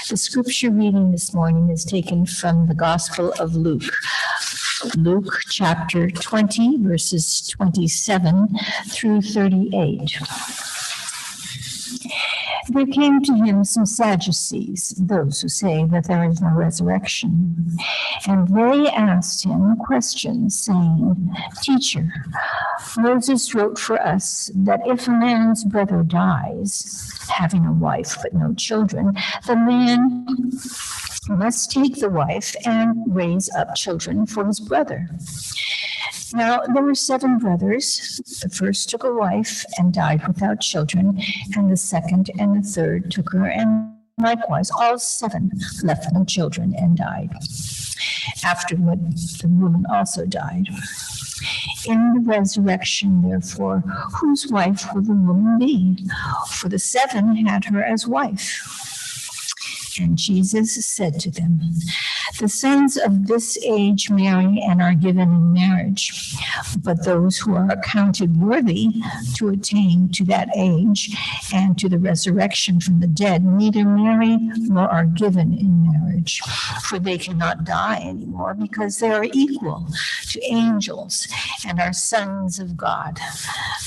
The scripture reading this morning is taken from the Gospel of Luke. Luke chapter 20, verses 27 through 38. There came to him some Sadducees, those who say that there is no resurrection. And they asked him questions, saying, "Teacher, Moses wrote for us that if a man's brother dies, having a wife but no children, the man must take the wife and raise up children for his brother. Now, there were 7 brothers. The first took a wife and died without children, and the second and the third took her, and likewise all 7 left no children and died. Afterward, the woman also died. In the resurrection, therefore, whose wife will the woman be? For the 7 had her as wife." And Jesus said to them, "The sons of this age marry and are given in marriage, but those who are accounted worthy to attain to that age and to the resurrection from the dead neither marry nor are given in marriage, for they cannot die anymore because they are equal to angels and are sons of God,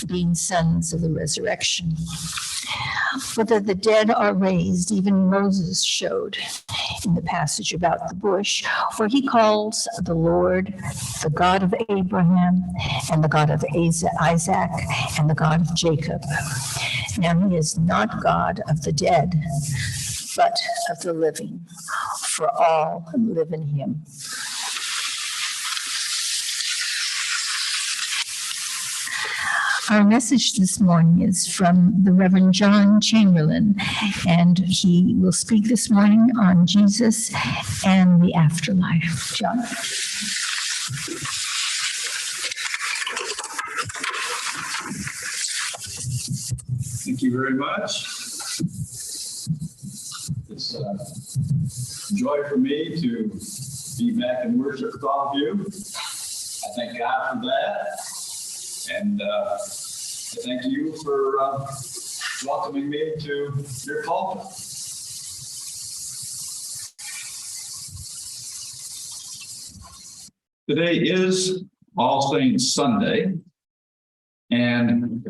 being sons of the resurrection. For that the dead are raised, even Moses showed in the passage about the bush, where he calls the Lord the God of Abraham and the God of Isaac and the God of Jacob. Now he is not God of the dead, but of the living, for all live in him." Our message this morning is from the Reverend John Chamberlin, and he will speak this morning on Jesus and the afterlife. John? Thank you very much. It's a joy for me to be back in worship with all of you. I thank God for that. And I thank you for welcoming me to your pulpit. Today is All Saints Sunday, and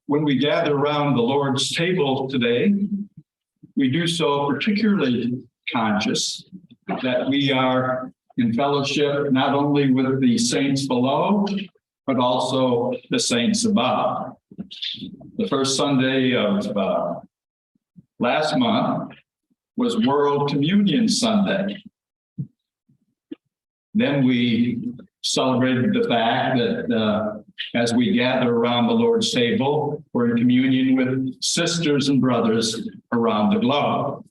when we gather around the Lord's table today, we do so particularly conscious that we are in fellowship not only with the saints below, but also the saints above. The first Sunday of last month was World Communion Sunday. Then we celebrated the fact that as we gather around the Lord's table, we're in communion with sisters and brothers around the globe.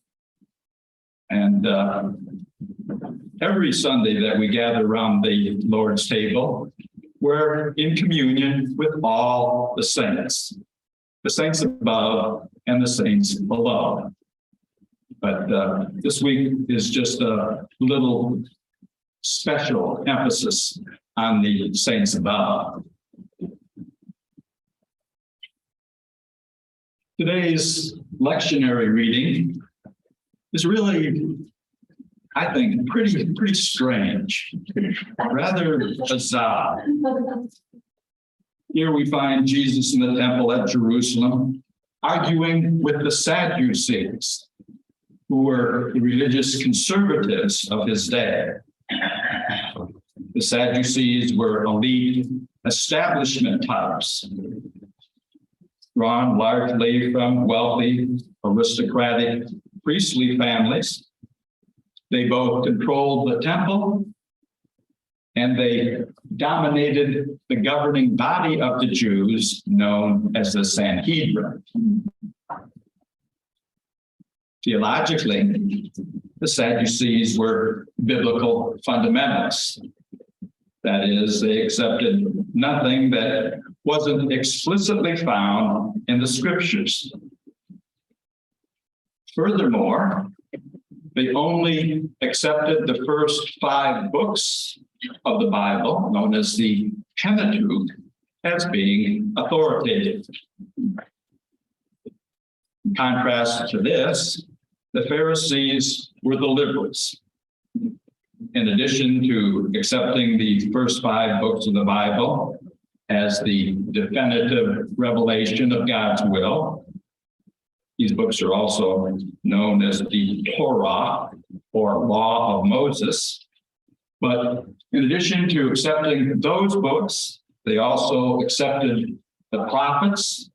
And every Sunday that we gather around the Lord's table, we're in communion with all the saints above and the saints below. But this week is just a little special emphasis on the saints above. Today's lectionary reading is really, I think, pretty strange, rather bizarre. Here we find Jesus in the temple at Jerusalem, arguing with the Sadducees, who were the religious conservatives of his day. The Sadducees were elite establishment types, drawn largely from wealthy, aristocratic, priestly families. They both controlled the temple, and they dominated the governing body of the Jews, known as the Sanhedrin. Theologically, the Sadducees were biblical fundamentalists. That is, they accepted nothing that wasn't explicitly found in the scriptures. Furthermore, they only accepted the first 5 books of the Bible, known as the Pentateuch, as being authoritative. In contrast to this, the Pharisees were the liberals. In addition to accepting the first 5 books of the Bible as the definitive revelation of God's will, these books are also known as the Torah, or Law of Moses. But in addition to accepting those books, they also accepted the prophets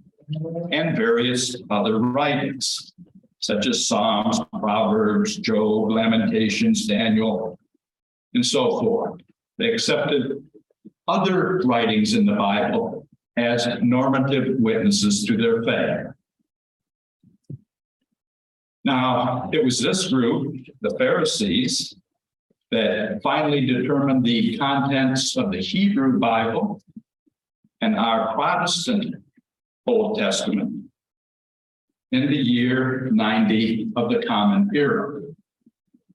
and various other writings, such as Psalms, Proverbs, Job, Lamentations, Daniel, and so forth. They accepted other writings in the Bible as normative witnesses to their faith. Now, it was this group, the Pharisees, that finally determined the contents of the Hebrew Bible and our Protestant Old Testament in the year 90 of the Common Era,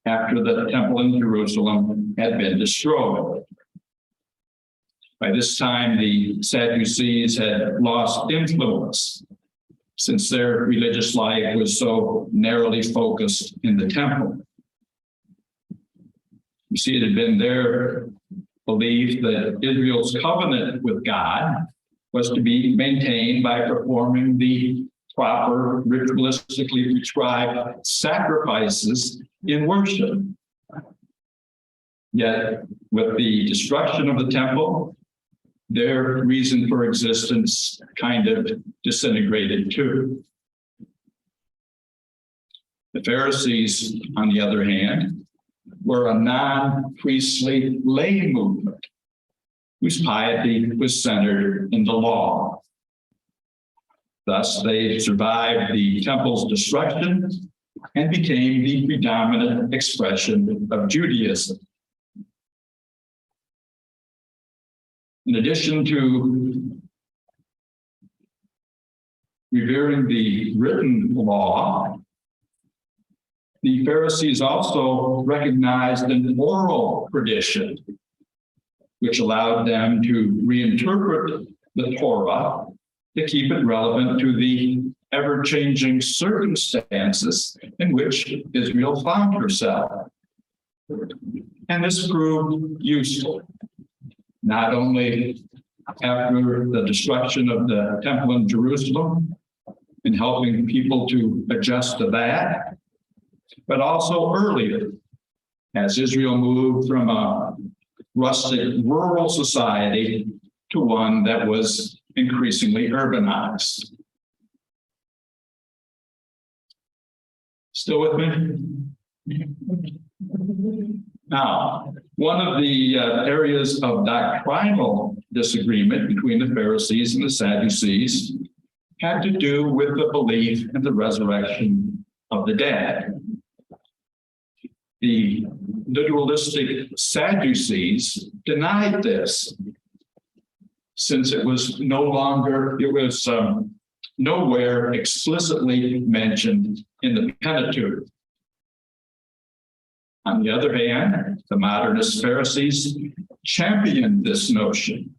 after the temple in Jerusalem had been destroyed. By this time, the Sadducees had lost influence, since their religious life was so narrowly focused in the temple. You see, it had been their belief that Israel's covenant with God was to be maintained by performing the proper, ritualistically prescribed sacrifices in worship. Yet, with the destruction of the temple, their reason for existence kind of disintegrated too. The Pharisees, on the other hand, were a non-priestly lay movement whose piety was centered in the law. Thus, they survived the temple's destruction and became the predominant expression of Judaism. In addition to revering the written law, the Pharisees also recognized an oral tradition, which allowed them to reinterpret the Torah to keep it relevant to the ever-changing circumstances in which Israel found herself. And this proved useful, not only after the destruction of the temple in Jerusalem in helping people to adjust to that, but also earlier, as Israel moved from a rustic rural society to one that was increasingly urbanized. Still with me? Now, one of the areas of doctrinal disagreement between the Pharisees and the Sadducees had to do with the belief in the resurrection of the dead. The literalistic Sadducees denied this, since it was nowhere explicitly mentioned in the Pentateuch. On the other hand, the modernist Pharisees championed this notion,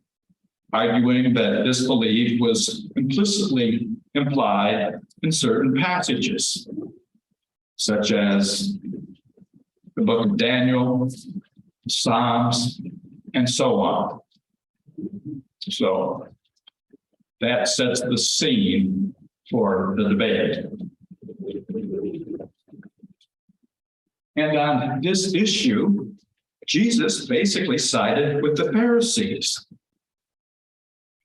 arguing that this belief was implicitly implied in certain passages, such as the book of Daniel, Psalms, and so on. So that sets the scene for the debate. And on this issue, Jesus basically sided with the Pharisees.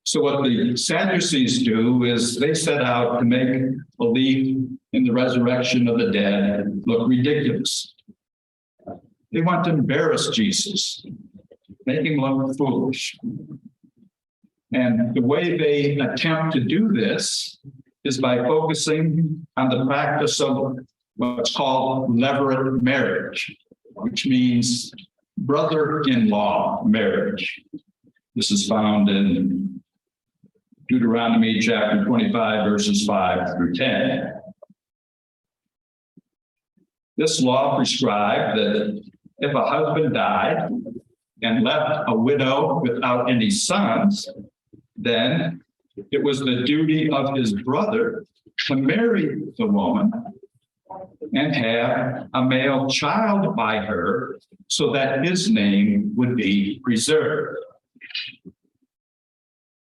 So what the Sadducees do is they set out to make belief in the resurrection of the dead look ridiculous. They want to embarrass Jesus, make him look foolish. And the way they attempt to do this is by focusing on the practice of what's called levirate marriage, which means brother-in-law marriage. This is found in Deuteronomy chapter 25, verses 5 through 10. This law prescribed that if a husband died and left a widow without any sons, then it was the duty of his brother to marry the woman and have a male child by her so that his name would be preserved.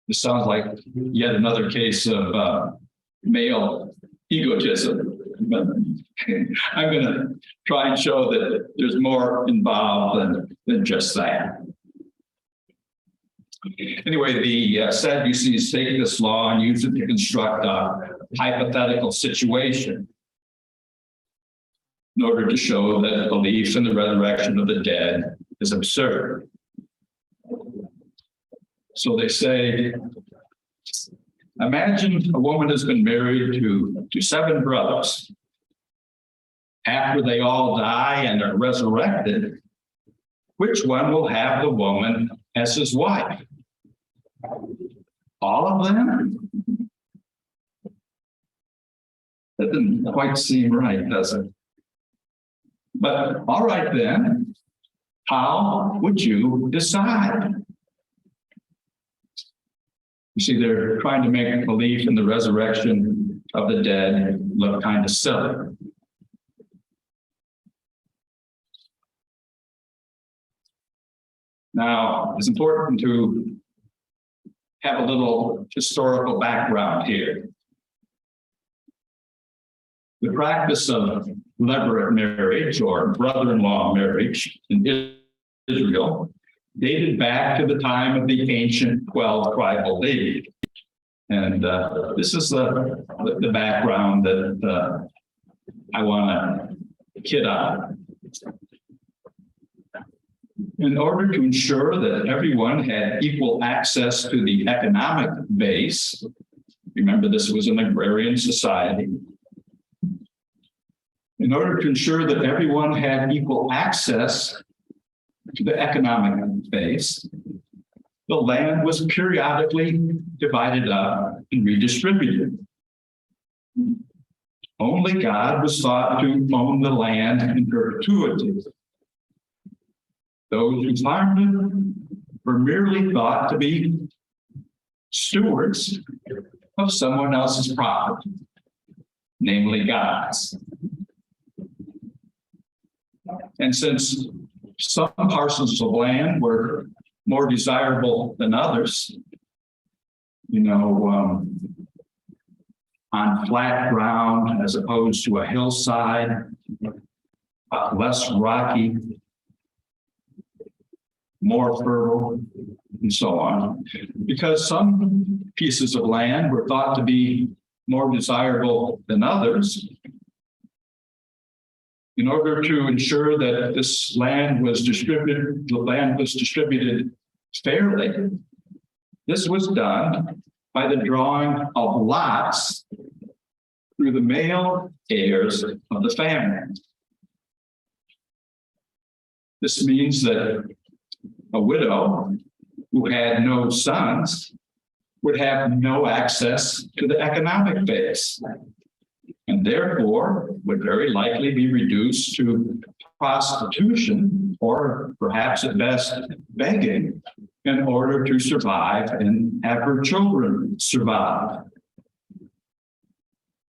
This sounds like yet another case of male egotism. But I'm going to try and show that there's more involved than just that. Anyway, the Sadducees take this law and use it to construct a hypothetical situation in order to show that belief in the resurrection of the dead is absurd. So they say, imagine a woman has been married to 7 brothers. After they all die and are resurrected, which one will have the woman as his wife? All of them? That doesn't quite seem right, does it? But all right then, how would you decide? You see, they're trying to make belief in the resurrection of the dead look kind of silly. Now, it's important to have a little historical background here. The practice of levirate marriage or brother-in-law marriage in Israel dated back to the time of the ancient 12 tribal league. And this is the background that I want to kid on. In order to ensure that everyone had equal access to the economic base, remember this was an agrarian society. In order to ensure that everyone had equal access to the economic base, the land was periodically divided up and redistributed. Only God was thought to own the land in perpetuity. Those who farmed it were merely thought to be stewards of someone else's property, namely God's. And since some parcels of land were more desirable than others, on flat ground as opposed to a hillside, less rocky, more fertile, and so on. Because some pieces of land were thought to be more desirable than others, in order to ensure that this land was distributed, the land was distributed fairly, this was done by the drawing of lots through the male heirs of the family. This means that a widow who had no sons would have no access to the economic base, and therefore would very likely be reduced to prostitution or perhaps at best begging in order to survive and have her children survive.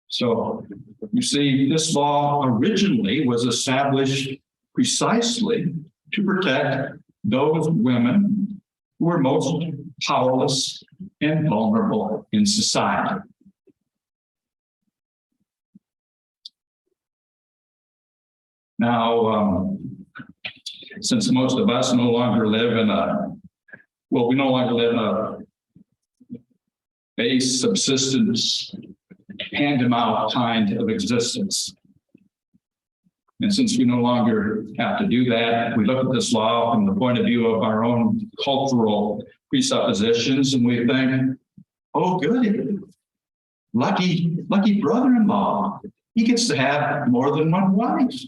So you see, this law originally was established precisely to protect those women who were most powerless and vulnerable in society. Now, since most of us no longer live in we no longer live in a base subsistence, hand-to-mouth kind of existence. And since we no longer have to do that, we look at this law from the point of view of our own cultural presuppositions, and we think, oh, goody, lucky brother-in-law. He gets to have more than one wife.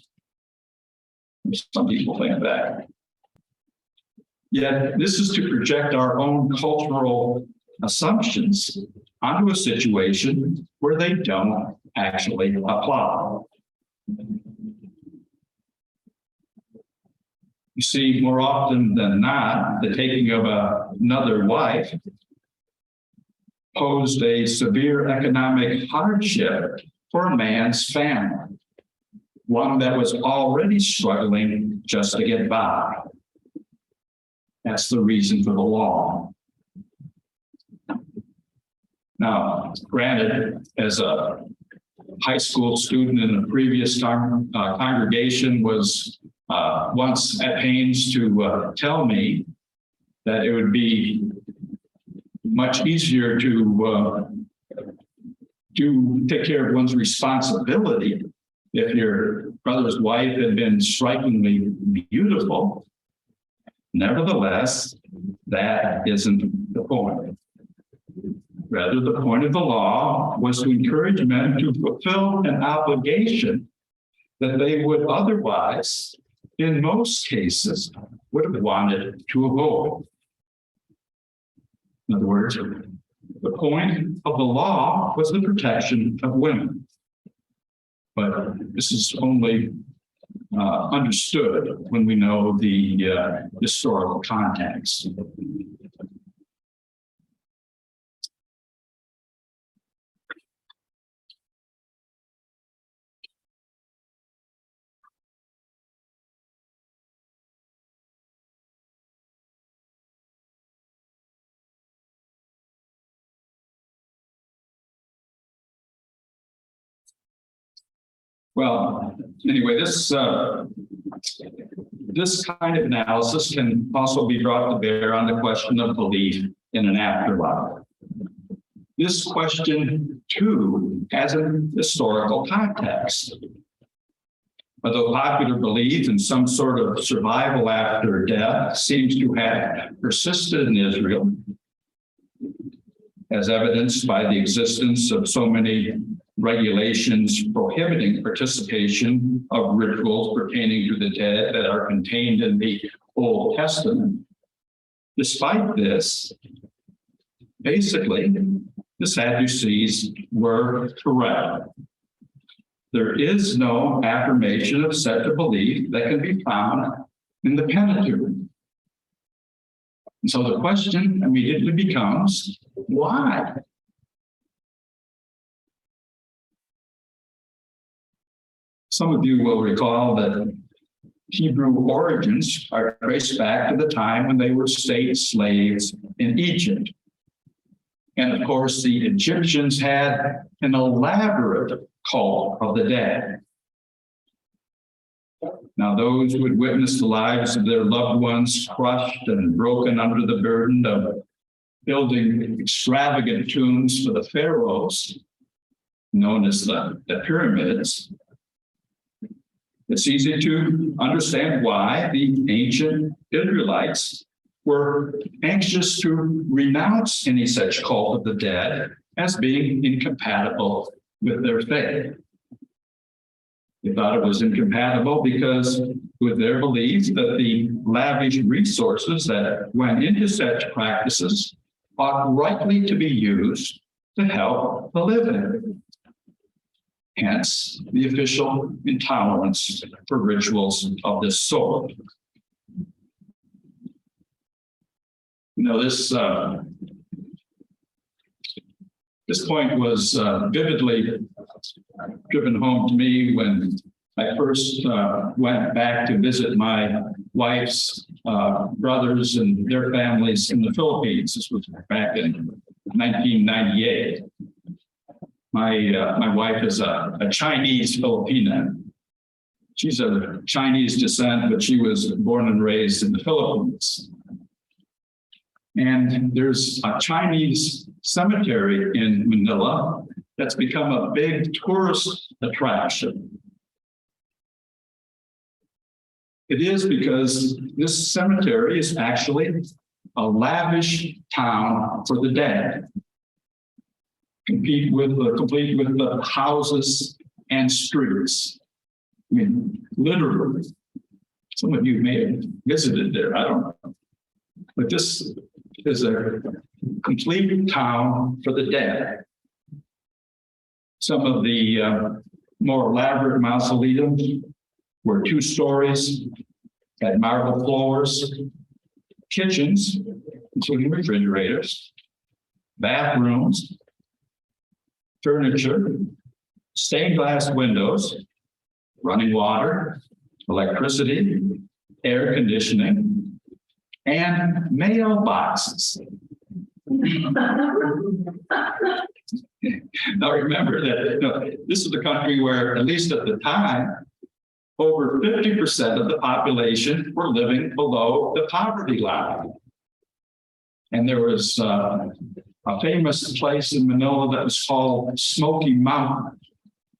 Some people think that. Yet this is to project our own cultural assumptions onto a situation where they don't actually apply. You see, more often than not, the taking of another wife posed a severe economic hardship for a man's family, one that was already struggling just to get by. That's the reason for the law. Now, granted, as a high school student in a previous congregation was once at pains to tell me that it would be much easier to take care of one's responsibility if your brother's wife had been strikingly beautiful. Nevertheless, that isn't the point. Rather, the point of the law was to encourage men to fulfill an obligation that they would otherwise, in most cases, would have wanted to avoid. In other words, the point of the law was the protection of women. But this is only understood when we know the historical context. Well, anyway, this kind of analysis can also be brought to bear on the question of belief in an afterlife. This question, too, has a historical context. Although popular belief in some sort of survival after death seems to have persisted in Israel, as evidenced by the existence of so many regulations prohibiting participation of rituals pertaining to the dead that are contained in the Old Testament. Despite this, basically, the Sadducees were correct. There is no affirmation of such a belief that can be found in the Pentateuch. And so the question immediately becomes, why? Some of you will recall that Hebrew origins are traced back to the time when they were state slaves in Egypt. And of course, the Egyptians had an elaborate cult of the dead. Now, those who had witnessed the lives of their loved ones crushed and broken under the burden of building extravagant tombs for the pharaohs, known as the pyramids, it's easy to understand why the ancient Israelites were anxious to renounce any such cult of the dead as being incompatible with their faith. They thought it was incompatible because with their belief that the lavish resources that went into such practices ought rightly to be used to help the living. Hence, the official intolerance for rituals of this sort. You know, this point was vividly driven home to me when I first went back to visit my wife's brothers and their families in the Philippines. This was back in 1998. My wife is a Chinese Filipina. She's of Chinese descent, but she was born and raised in the Philippines. And there's a Chinese cemetery in Manila that's become a big tourist attraction. It is because this cemetery is actually a lavish town for the dead. Complete with the houses and streets. I mean, literally. Some of you may have visited there, I don't know. But this is a complete town for the dead. Some of the more elaborate mausoleums were 2 stories, had marble floors, kitchens, including refrigerators, bathrooms, furniture, stained glass windows, running water, electricity, air conditioning, and mailboxes. Now remember that this is a country where, at least at the time, over 50% of the population were living below the poverty line. And there was a famous place in Manila that was called Smoky Mountain.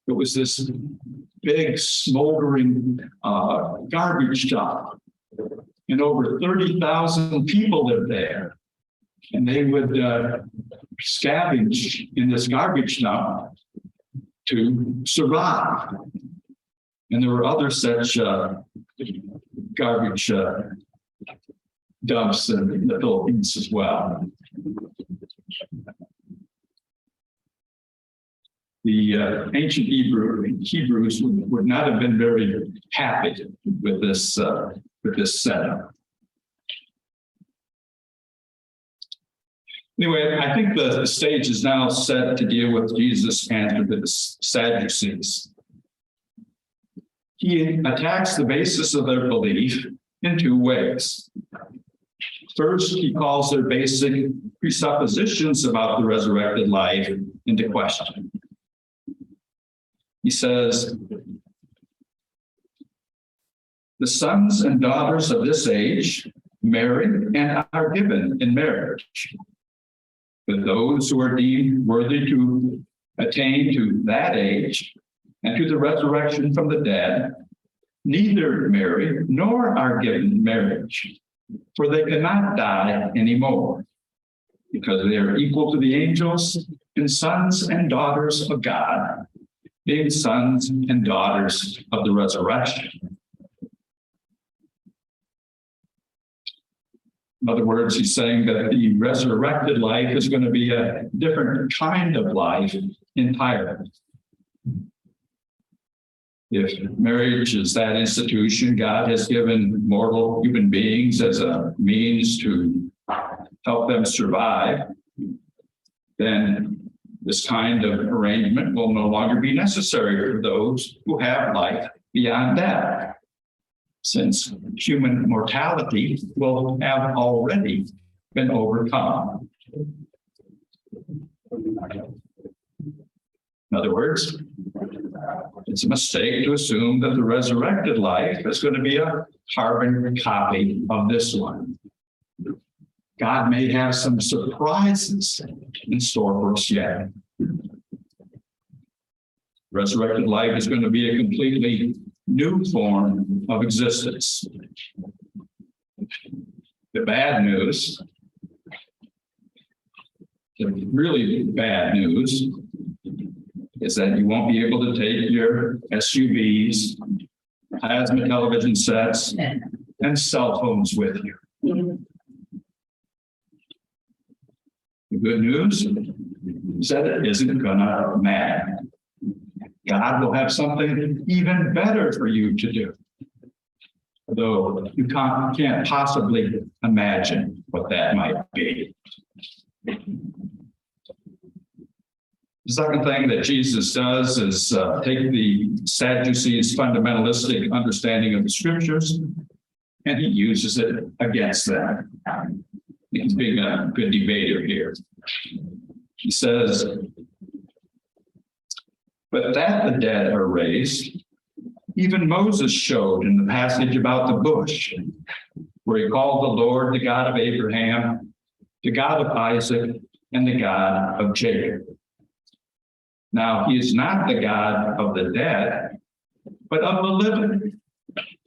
It was this big smoldering garbage dump. And over 30,000 people lived there. And they would scavenge in this garbage dump to survive. And there were other such garbage dumps in the Philippines as well. The ancient Hebrews would not have been very happy with this setup. Anyway, I think the stage is now set to deal with Jesus' answer to the Sadducees. He attacks the basis of their belief in two ways. First, he calls their basic presuppositions about the resurrected life into question. He says, the sons and daughters of this age marry and are given in marriage. But those who are deemed worthy to attain to that age and to the resurrection from the dead, neither marry nor are given marriage, for they cannot die anymore, because they are equal to the angels and sons and daughters of God, being sons and daughters of the resurrection. In other words, he's saying that the resurrected life is going to be a different kind of life entirely. If marriage is that institution God has given mortal human beings as a means to help them survive, then this kind of arrangement will no longer be necessary for those who have life beyond death, since human mortality will have already been overcome. In other words, it's a mistake to assume that the resurrected life is going to be a carbon copy of this one. God may have some surprises in store for us yet. Resurrected life is going to be a completely new form of existence. The bad news, the really bad news, is that you won't be able to take your SUVs, plasma television sets, and cell phones with you. The good news is that it isn't gonna matter. God will have something even better for you to do, though you can't possibly imagine what that might be. The second thing that Jesus does is take the Sadducees' fundamentalistic understanding of the scriptures, and he uses it against them. He's being a good debater here. He says, but that the dead are raised, even Moses showed in the passage about the bush, where he called the Lord the God of Abraham, the God of Isaac, and the God of Jacob. Now, he is not the God of the dead, but of the living,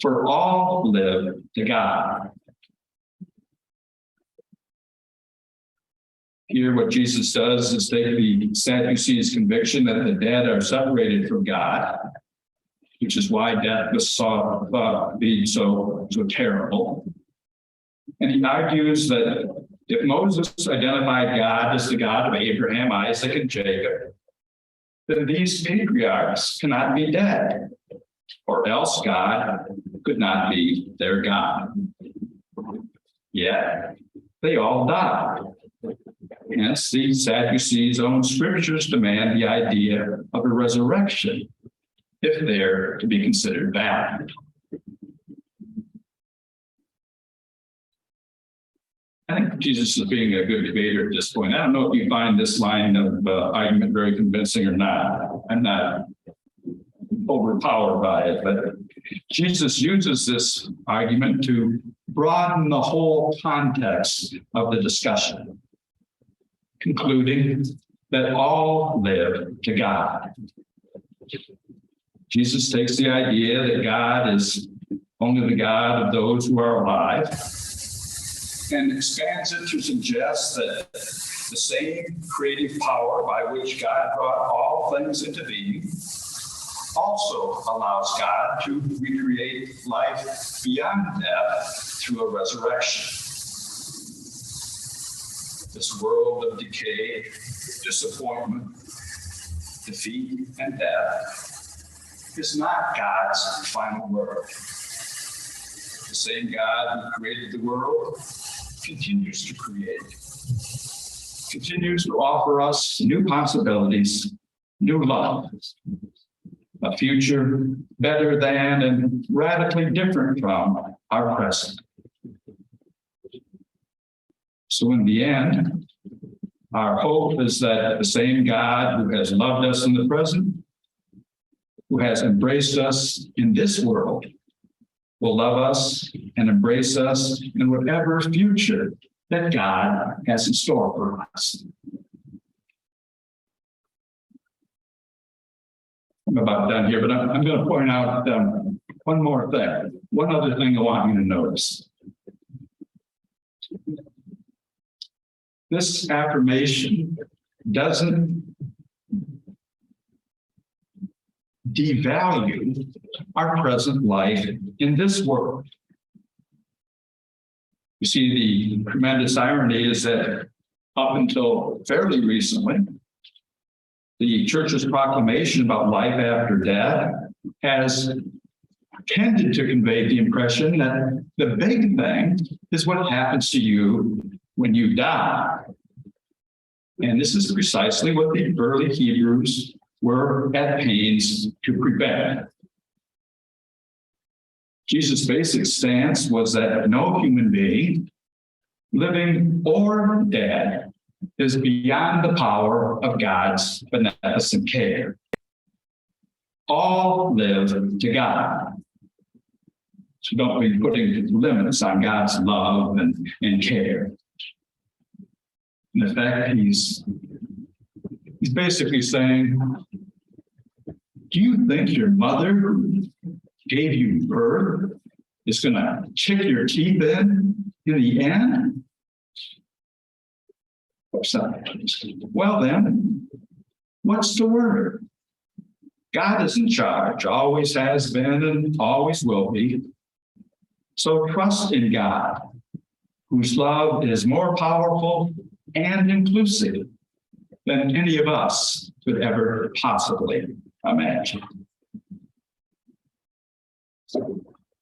for all live to God. Here, what Jesus does is take the Sadducees' conviction that the dead are separated from God, which is why death was thought of being so terrible. And he argues that if Moses identified God as the God of Abraham, Isaac, and Jacob, then these patriarchs cannot be dead, or else God could not be their God. Yet they all died. Hence, the Sadducees' own scriptures demand the idea of a resurrection, if they're to be considered valid. I think Jesus is being a good debater at this point. I don't know if you find this line of argument very convincing or not. I'm not overpowered by it, but Jesus uses this argument to broaden the whole context of the discussion, concluding that all live to God. Jesus takes the idea that God is only the God of those who are alive and expands it to suggest that the same creative power by which God brought all things into being also allows God to recreate life beyond death through a resurrection. This world of decay, disappointment, defeat, and death is not God's final word. The same God who created the world continues to create, continues to offer us new possibilities, new love, a future better than and radically different from our present. So in the end, our hope is that the same God who has loved us in the present, who has embraced us in this world, will love us and embrace us in whatever future that God has in store for us. I'm about done here, but I'm going to point out one more thing. One other thing I want you to notice. This affirmation doesn't devalue our present life in this world. You see, the tremendous irony is that up until fairly recently, the church's proclamation about life after death has tended to convey the impression that the big thing is what happens to you when you die. And this is precisely what the early Hebrews were at pains to prevent. Jesus' basic stance was that no human being, living or dead, is beyond the power of God's beneficent care. All live to God. So don't be putting limits on God's love and care. In fact, he's basically saying, do you think your mother who gave you birth is going to kick your teeth in the end? Well then, what's the word? God is in charge, always has been and always will be. So trust in God, whose love is more powerful and inclusive than any of us could ever possibly imagine.